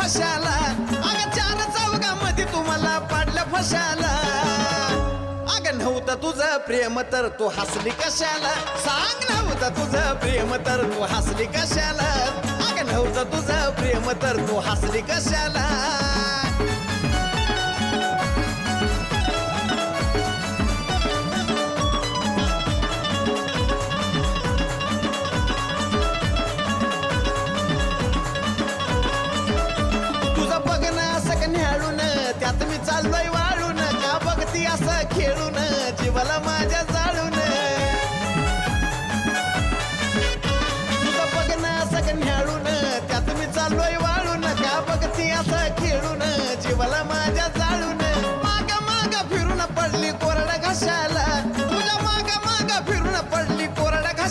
फशाला अगं चार चौघामध्ये तुम्हाला पाडलं फशाला अगं नव्हतं तुझं प्रेम तर तू हसली कशाला सांग नव्हतं तुझं प्रेम तर तू हसली कशाला अगं नव्हतं तुझं प्रेम तर तू हसली कशाला त्यात मी चाललोय वाळून का बघती असं खेळून जीवाला माझ्या जाळून तुझं बघणं असं न्याळून त्यात मी चाललोय वाळून का बघती असं